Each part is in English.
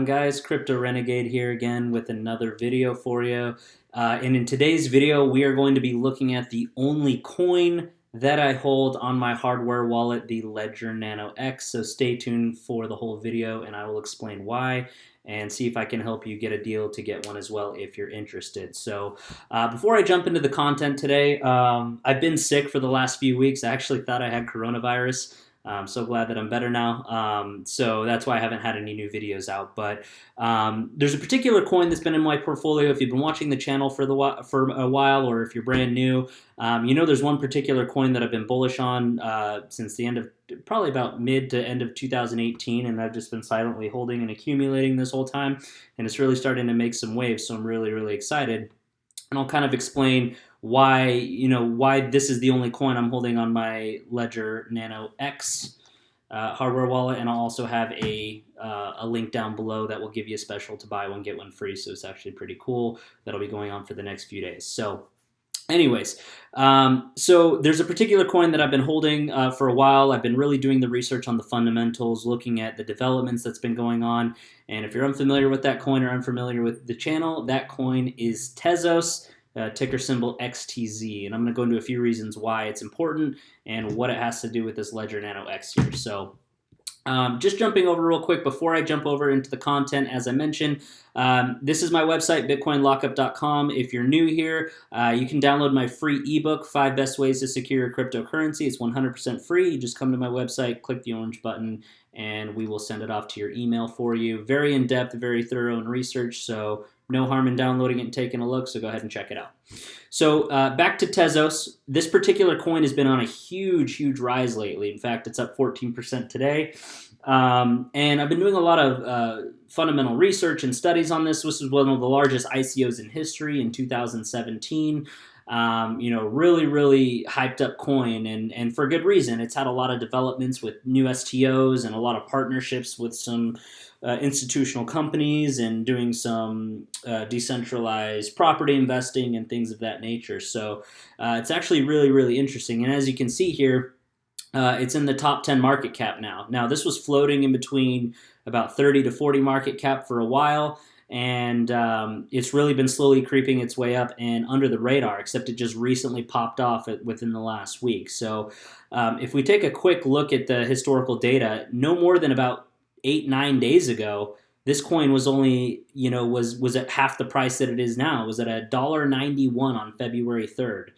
Guys, Crypto Renegade here again with another video for you. And in today's video, we are going to be looking at the only coin that I hold on my hardware wallet, the Ledger Nano X. So stay tuned for the whole video and I will explain why and see if I can help you get a deal to get one as well if you're interested. So before I jump into the content today, I've been sick for the last few weeks. I actually thought I had coronavirus. I'm so glad that I'm better now. So that's why I haven't had any new videos out. But there's a particular coin that's been in my portfolio. If you've been watching the channel for a while, or if you're brand new, you know there's one particular coin that I've been bullish on since the end of probably about mid to end of 2018, and I've just been silently holding and accumulating this whole time, and it's really starting to make some waves. So I'm really, really excited. And I'll kind of explain why this is the only coin I'm holding on my Ledger Nano X hardware wallet, and I'll also have a link down below that will give you a special to buy one get one free. So it's actually pretty cool. That'll be going on for the next few days. So anyways, so there's a particular coin that I've been holding for a while. I've been really doing the research on the fundamentals, looking at the developments that's been going on. And if you're unfamiliar with that coin or unfamiliar with the channel, that coin is Tezos, ticker symbol XTZ. And I'm going to go into a few reasons why it's important and what it has to do with this Ledger Nano X here. So just jumping over real quick before I jump over into the content, as I mentioned, this is my website, bitcoinlockup.com. If you're new here, you can download my free ebook, 5 Best Ways to Secure Your Cryptocurrency. It's 100% free. You just come to my website, click the orange button, and we will send it off to your email for you. Very in-depth, very thorough in research, so no harm in downloading it and taking a look, so go ahead and check it out. So back to Tezos. This particular coin has been on a huge, huge rise lately. In fact, it's up 14% today. And I've been doing a lot of fundamental research and studies on this. This was one of the largest ICOs in history in 2017. Really, really hyped up coin, and for good reason. It's had a lot of developments with new STOs and a lot of partnerships with some institutional companies and doing some decentralized property investing and things of that nature. So it's actually really, really interesting. And as you can see here, it's in the top 10 market cap now. Now, this was floating in between about 30 to 40 market cap for a while, and it's really been slowly creeping its way up and under the radar, except it just recently popped off within the last week. So if we take a quick look at the historical data, no more than about 8-9 days ago, this coin was only, was at half the price that it is now. It was at $1.91 on February 3rd.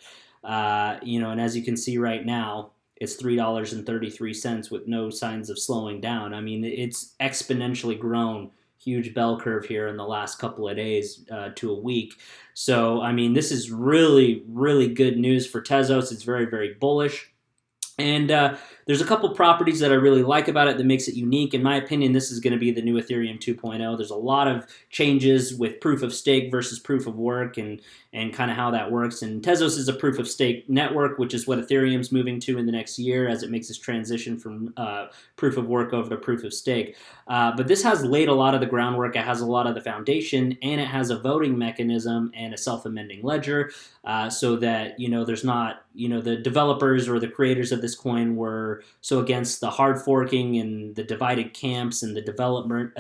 And as you can see right now, it's $3.33 with no signs of slowing down. I mean, it's exponentially grown. Huge bell curve here in the last couple of days to a week. So, I mean, this is really, really good news for Tezos. It's very, very bullish. And there's a couple properties that I really like about it that makes it unique. In my opinion, this is going to be the new Ethereum 2.0. There's a lot of changes with proof of stake versus proof of work and kind of how that works. And Tezos is a proof of stake network, which is what Ethereum's moving to in the next year as it makes this transition from proof of work over to proof of stake. But this has laid a lot of the groundwork. It has a lot of the foundation, and it has a voting mechanism and a self-amending ledger so that, there's not, the developers or the creators of this coin were so against the hard forking and the divided camps and the development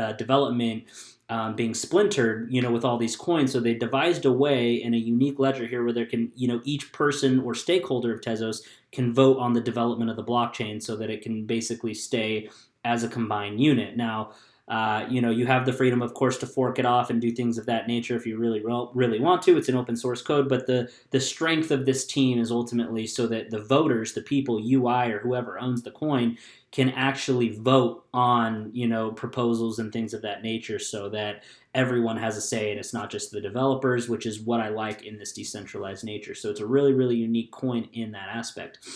being splintered, with all these coins. So they devised a way in a unique ledger here where there can, each person or stakeholder of Tezos can vote on the development of the blockchain so that it can basically stay as a combined unit. Now, you have the freedom, of course, to fork it off and do things of that nature if you really want to. It's an open source code, but the strength of this team is ultimately so that the voters, the people, UI or whoever owns the coin, can actually vote on, proposals and things of that nature so that everyone has a say and it's not just the developers, which is what I like in this decentralized nature. So it's a really, really unique coin in that aspect.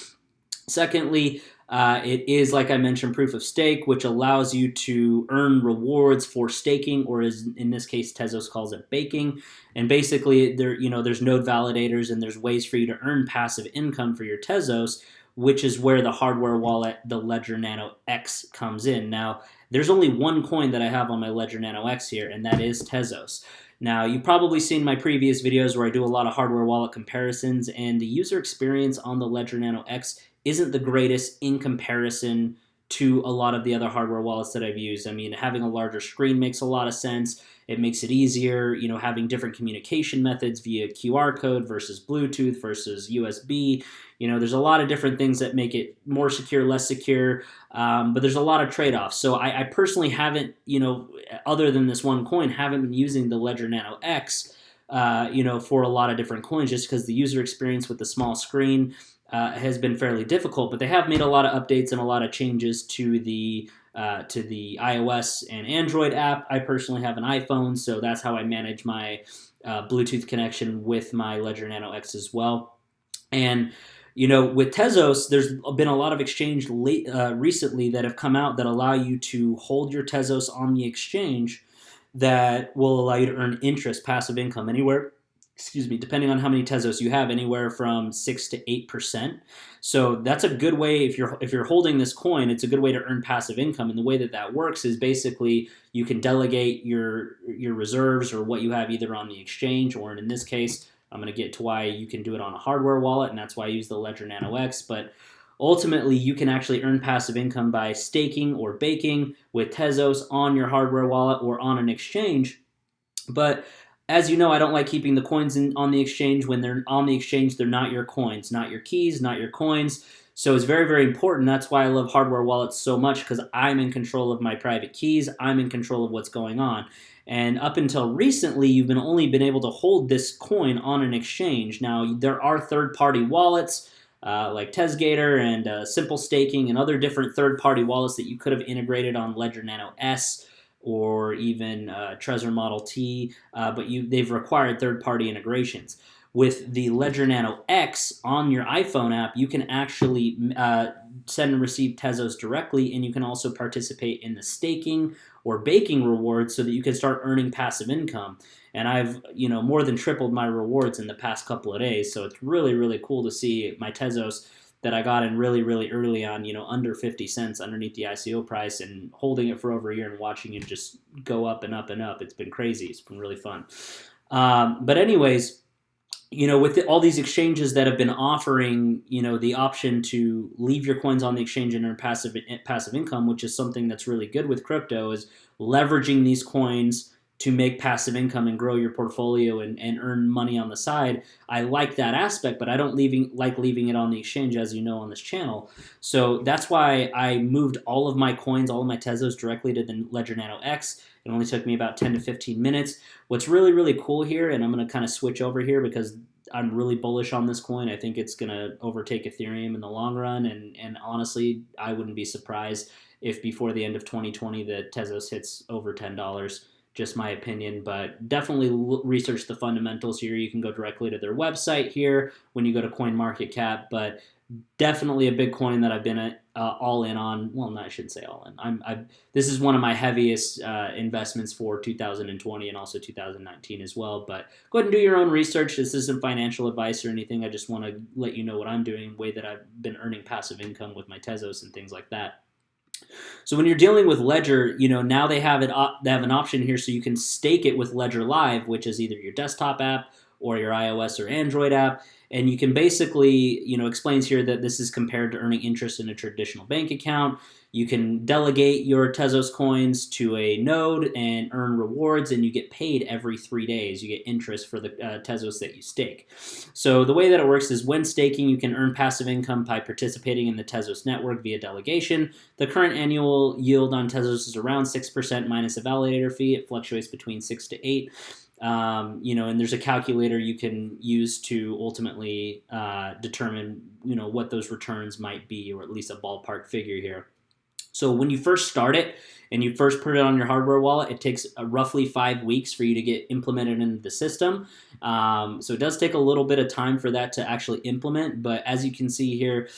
Secondly, it is, like I mentioned, proof of stake, which allows you to earn rewards for staking, or as in this case, Tezos calls it baking. And basically, there's node validators and there's ways for you to earn passive income for your Tezos, which is where the hardware wallet, the Ledger Nano X, comes in. Now, there's only one coin that I have on my Ledger Nano X here, and that is Tezos. Now, you've probably seen my previous videos where I do a lot of hardware wallet comparisons, and the user experience on the Ledger Nano X isn't the greatest in comparison to a lot of the other hardware wallets that I've used. I mean, having a larger screen makes a lot of sense. It makes it easier, having different communication methods via QR code versus Bluetooth versus USB. There's a lot of different things that make it more secure, less secure, but there's a lot of trade-offs. So I personally haven't, other than this one coin, haven't been using the Ledger Nano X, for a lot of different coins, just because the user experience with the small screen has been fairly difficult. But they have made a lot of updates and a lot of changes to the iOS and Android app. I personally have an iPhone, so that's how I manage my Bluetooth connection with my Ledger Nano X as well. And with Tezos, there's been a lot of exchange recently that have come out that allow you to hold your Tezos on the exchange that will allow you to earn interest, passive income, anywhere, depending on how many Tezos you have, anywhere from 6 to 8%. So that's a good way, if you're holding this coin, it's a good way to earn passive income. And the way that works is basically you can delegate your reserves or what you have either on the exchange, or in this case, I'm going to get to why you can do it on a hardware wallet, and that's why I use the Ledger Nano X. But ultimately, you can actually earn passive income by staking or baking with Tezos on your hardware wallet or on an exchange. But as you know, I don't like keeping the coins on the exchange. When they're on the exchange, they're not your coins, not your keys, not your coins. So it's very, very important. That's why I love hardware wallets so much, because I'm in control of my private keys. I'm in control of what's going on. And up until recently, you've only been able to hold this coin on an exchange. Now, there are third-party wallets like Tezgator and Simple Staking and other different third-party wallets that you could have integrated on Ledger Nano S or even Trezor Model T, but they've required third-party integrations. With the Ledger Nano X on your iPhone app, you can actually send and receive Tezos directly, and you can also participate in the staking or baking rewards so that you can start earning passive income. And I've more than tripled my rewards in the past couple of days, so it's really, really cool to see my Tezos that I got in really, really early on, under 50 cents underneath the ICO price, and holding it for over a year and watching it just go up and up and up. It's been crazy. It's been really fun. But anyways, with all these exchanges that have been offering, the option to leave your coins on the exchange and earn passive income, which is something that's really good with crypto, is leveraging these coins to make passive income and grow your portfolio and earn money on the side. I like that aspect, but I don't like leaving it on the exchange, as you know, on this channel. So that's why I moved all of my coins, all of my Tezos, directly to the Ledger Nano X. It only took me about 10 to 15 minutes. What's really, really cool here, and I'm going to kind of switch over here because I'm really bullish on this coin. I think it's going to overtake Ethereum in the long run, and honestly, I wouldn't be surprised if before the end of 2020 the Tezos hits over $10. Just my opinion, but definitely research the fundamentals here. You can go directly to their website here when you go to CoinMarketCap, but definitely a big coin that I've been all in on. Well, no, I shouldn't say all in. This is one of my heaviest investments for 2020 and also 2019 as well. But go ahead and do your own research. This isn't financial advice or anything. I just want to let you know what I'm doing, the way that I've been earning passive income with my Tezos and things like that. So when you're dealing with Ledger, now they have an option here so you can stake it with Ledger Live, which is either your desktop app or your iOS or Android app. And you can basically, explains here that this is compared to earning interest in a traditional bank account. You can delegate your Tezos coins to a node and earn rewards, and you get paid every 3 days. You get interest for the Tezos that you stake. So the way that it works is when staking, you can earn passive income by participating in the Tezos network via delegation. The current annual yield on Tezos is around 6% minus a validator fee. It fluctuates between 6 to 8. And there's a calculator you can use to ultimately determine, what those returns might be, or at least a ballpark figure here. So when you first start it and you first put it on your hardware wallet, it takes roughly 5 weeks for you to get implemented into the system. So it does take a little bit of time for that to actually implement. But as you can see here,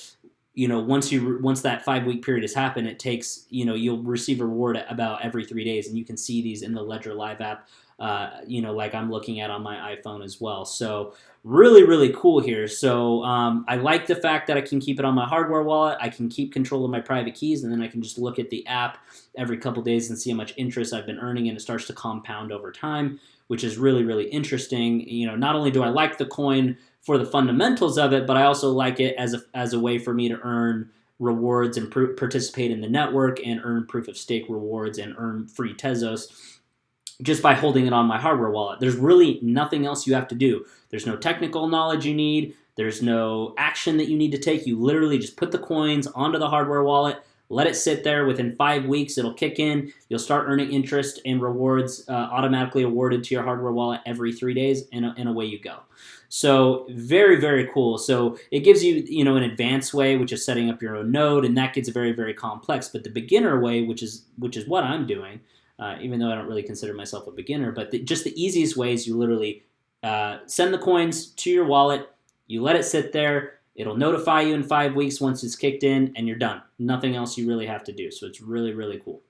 once that 5 week period has happened, it takes, you'll receive a reward about every 3 days, and you can see these in the Ledger Live app. Like I'm looking at on my iPhone as well. So really, really cool here. So I like the fact that I can keep it on my hardware wallet. I can keep control of my private keys, and then I can just look at the app every couple days and see how much interest I've been earning, and it starts to compound over time, which is really, really interesting. Not only do I like the coin for the fundamentals of it, but I also like it as a way for me to earn rewards and participate in the network and earn proof of stake rewards and earn free Tezos just by holding it on my hardware wallet. There's really nothing else you have to do. There's no technical knowledge you need. There's no action that you need to take. You literally just put the coins onto the hardware wallet, let it sit there. Within 5 weeks, it'll kick in. You'll start earning interest and rewards automatically awarded to your hardware wallet every 3 days, and away you go. So very, very cool. So it gives you, an advanced way, which is setting up your own node, and that gets very, very complex. But the beginner way, which is what I'm doing, even though I don't really consider myself a beginner, but just the easiest way is you literally send the coins to your wallet, you let it sit there, it'll notify you in 5 weeks once it's kicked in, and you're done. Nothing else you really have to do. So it's really, really cool.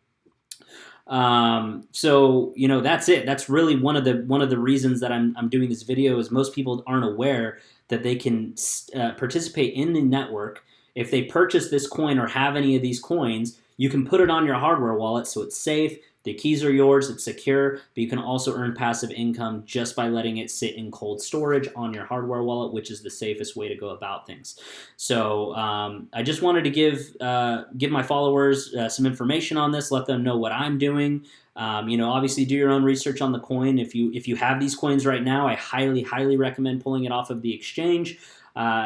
So that's it. That's really one of the reasons that I'm doing this video is most people aren't aware that they can participate in the network. If they purchase this coin or have any of these coins, you can put it on your hardware wallet so it's safe. The keys are yours, it's secure, but you can also earn passive income just by letting it sit in cold storage on your hardware wallet, which is the safest way to go about things. So I just wanted to give my followers some information on this, let them know what I'm doing. Obviously do your own research on the coin. If you have these coins right now, I highly, highly recommend pulling it off of the exchange.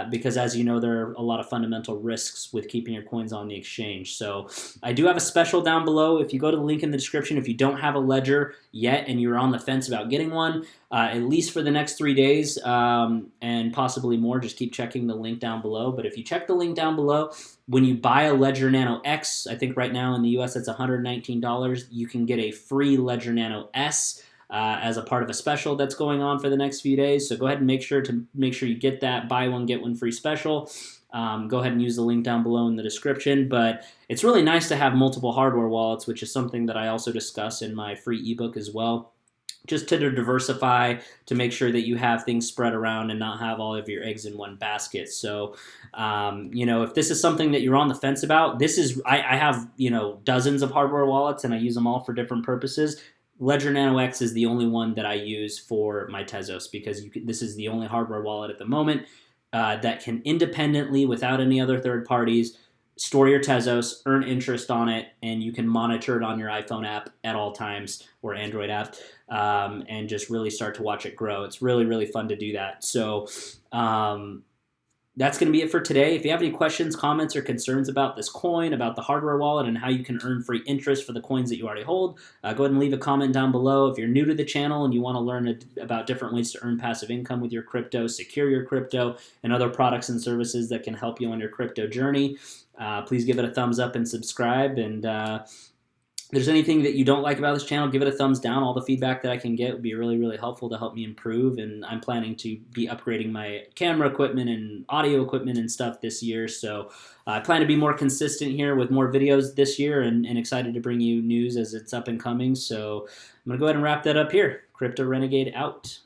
Because as you know, there are a lot of fundamental risks with keeping your coins on the exchange. So I do have a special down below. If you go to the link in the description, if you don't have a ledger yet and you're on the fence about getting one, at least for the next 3 days and possibly more, just keep checking the link down below. But if you check the link down below, when you buy a Ledger Nano X, I think right now in the US that's $119, you can get a free Ledger Nano S as a part of a special that's going on for the next few days. So go ahead and make sure you get that buy one get one free special. Go ahead and use the link down below in the description. But it's really nice to have multiple hardware wallets, which is something that I also discuss in my free ebook as well, just to diversify, to make sure that you have things spread around and not have all of your eggs in one basket. So if this is something that you're on the fence about, I have dozens of hardware wallets and I use them all for different purposes. Ledger Nano X is the only one that I use for my Tezos because this is the only hardware wallet at the moment that can independently, without any other third parties, store your Tezos, earn interest on it, and you can monitor it on your iPhone app at all times or Android app and just really start to watch it grow. It's really, really fun to do that. So that's going to be it for today. If you have any questions, comments, or concerns about this coin, about the hardware wallet, and how you can earn free interest for the coins that you already hold, go ahead and leave a comment down below. If you're new to the channel and you want to learn about different ways to earn passive income with your crypto, secure your crypto, and other products and services that can help you on your crypto journey, please give it a thumbs up and subscribe. And if there's anything that you don't like about this channel, give it a thumbs down. All the feedback that I can get would be really, really helpful to help me improve. And I'm planning to be upgrading my camera equipment and audio equipment and stuff this year. So I plan to be more consistent here with more videos this year and excited to bring you news as it's up and coming. So I'm going to go ahead and wrap that up here. Crypto Renegade out.